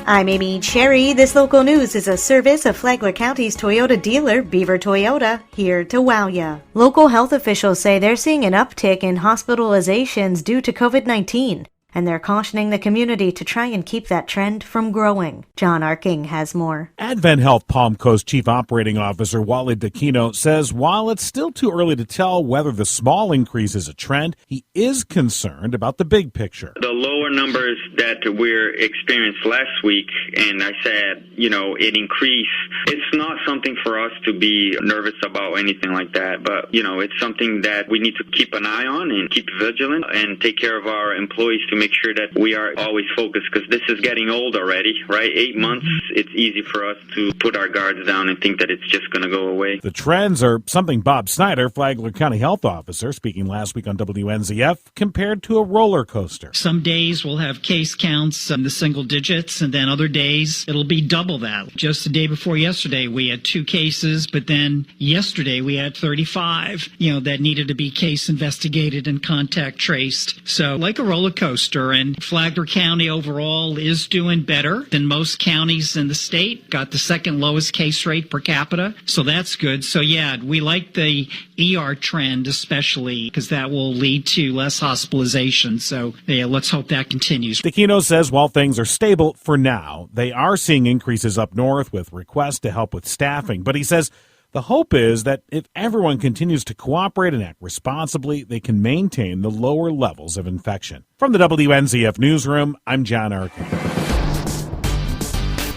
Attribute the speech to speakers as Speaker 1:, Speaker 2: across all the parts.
Speaker 1: I'm Amy Cherry. This local news is a service of Flagler County's Toyota dealer, Beaver Toyota, here to wow ya. Local health officials say they're seeing an uptick in hospitalizations due to COVID-19, and they're cautioning the community to try and keep that trend from growing. John Arking has more.
Speaker 2: Advent Health Palm Coast Chief Operating Officer Wally DeCino says while it's still too early to tell whether the small increase is a trend, he is concerned about the big picture.
Speaker 3: The lower numbers that we're experienced last week, and I said, it increased. It's not something for us to be nervous about or anything like that, but, it's something that we need to keep an eye on and keep vigilant and take care of our employees to make sure that we are always focused, because this is getting old already, right? 8 months, it's easy for us to put our guards down and think that it's just going to go away.
Speaker 2: The trends are something Bob Snyder, Flagler County Health Officer, speaking last week on WNZF, compared to a roller coaster.
Speaker 4: Some days we'll have case counts in the single digits, and then other days it'll be double that. Just the day before yesterday, we had 2 cases, but then yesterday we had 35, that needed to be case investigated and contact traced. So like a roller coaster, and Flagler County overall is doing better than most counties in the state. Got the second lowest case rate per capita, so that's good. So yeah, we like the ER trend especially because that will lead to less hospitalization. So yeah, let's hope that continues.
Speaker 2: DeCino says while things are stable for now, they are seeing increases up north with requests to help with staffing. But he says the hope is that if everyone continues to cooperate and act responsibly, they can maintain the lower levels of infection. From the WNZF Newsroom, I'm John Arkin.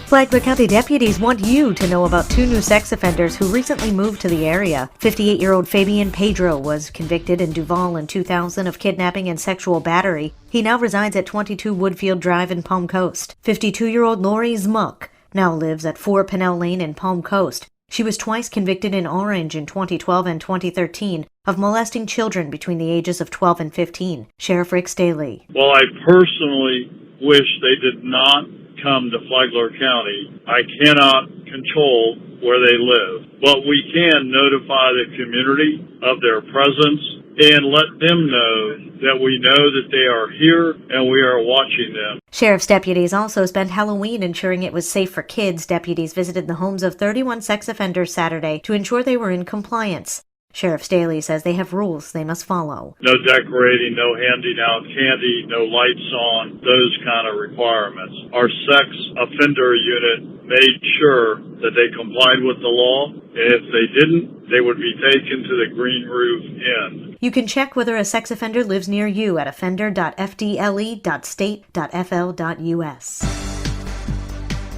Speaker 1: Flagler County deputies want you to know about 2 new sex offenders who recently moved to the area. 58-year-old Fabian Pedro was convicted in Duval in 2000 of kidnapping and sexual battery. He now resides at 22 Woodfield Drive in Palm Coast. 52-year-old Lori Zmuck now lives at 4 Pinnell Lane in Palm Coast. She was twice convicted in Orange in 2012 and 2013 of molesting children between the ages of 12 and 15. Sheriff Rick Staley.
Speaker 5: Well, I personally wish they did not come to Flagler County. I cannot control where they live, but we can notify the community of their presence and let them know that we know that they are here and we are watching them.
Speaker 1: Sheriff's deputies also spent Halloween ensuring it was safe for kids. Deputies visited the homes of 31 sex offenders Saturday to ensure they were in compliance. Sheriff Staley says they have rules they must follow.
Speaker 5: No decorating, no handing out candy, no lights on, those kind of requirements. Our sex offender unit made sure that they complied with the law, and if they didn't, they would be taken to the Green Roof Inn.
Speaker 1: You can check whether a sex offender lives near you at offender.fdle.state.fl.us.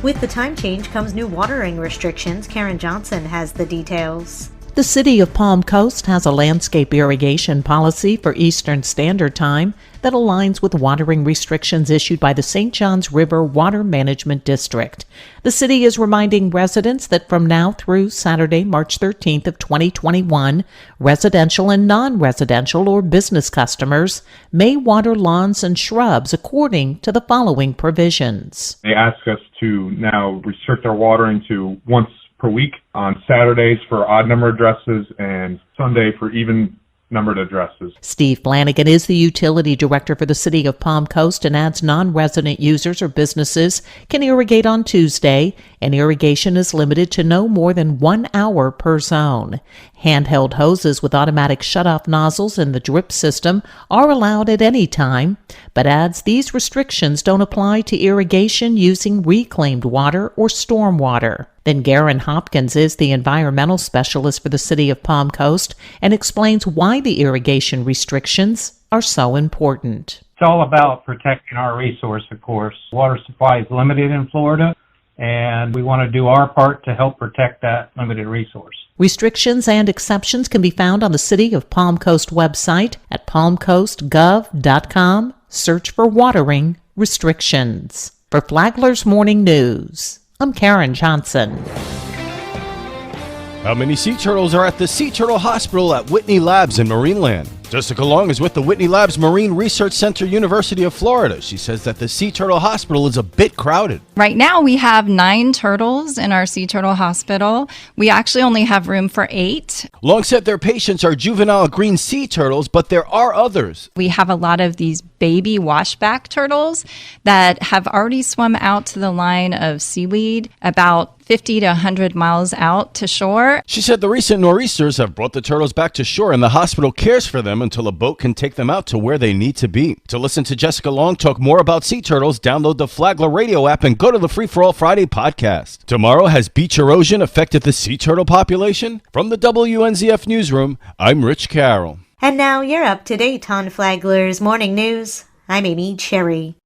Speaker 1: With the time change comes new watering restrictions. Karen Johnson has the details.
Speaker 6: The City of Palm Coast has a landscape irrigation policy for Eastern Standard Time that aligns with watering restrictions issued by the St. Johns River Water Management District. The city is reminding residents that from now through Saturday, March 13th of 2021, residential and non-residential or business customers may water lawns and shrubs according to the following provisions.
Speaker 7: They ask us to now restrict our watering to once per week on Saturdays for odd number addresses and Sunday for even numbered addresses.
Speaker 6: Steve Flanagan is the utility director for the City of Palm Coast and adds non-resident users or businesses can irrigate on Tuesday, and irrigation is limited to no more than 1 hour per zone. Handheld hoses with automatic shutoff nozzles and the drip system are allowed at any time, but adds these restrictions don't apply to irrigation using reclaimed water or storm water. Then Garen Hopkins is the environmental specialist for the City of Palm Coast and explains why the irrigation restrictions are so important.
Speaker 8: It's all about protecting our resource, of course. Water supply is limited in Florida, and we want to do our part to help protect that limited resource.
Speaker 6: Restrictions and exceptions can be found on the City of Palm Coast website at palmcoastgov.com. Search for watering restrictions. For Flagler's Morning News, I'm Karen Johnson.
Speaker 9: How many sea turtles are at the Sea Turtle Hospital at Whitney Labs in Marineland? Jessica Long is with the Whitney Labs Marine Research Center, University of Florida. She says that the Sea Turtle Hospital is a bit crowded.
Speaker 10: Right now, we have 9 turtles in our Sea Turtle Hospital. We actually only have room for 8.
Speaker 9: Long said their patients are juvenile green sea turtles, but there are others.
Speaker 10: We have a lot of these baby washback turtles that have already swum out to the line of seaweed about 50 to 100 miles out to shore.
Speaker 9: She said the recent nor'easters have brought the turtles back to shore, and the hospital cares for them until a boat can take them out to where they need to be. To listen to Jessica Long talk more about sea turtles, download the Flagler radio app and go to the Free for All Friday podcast. Tomorrow, has beach erosion affected the sea turtle population? From the WNZF newsroom, I'm Rich Carroll.
Speaker 1: And now you're up to date on Flagler's Morning News. I'm Amy Cherry.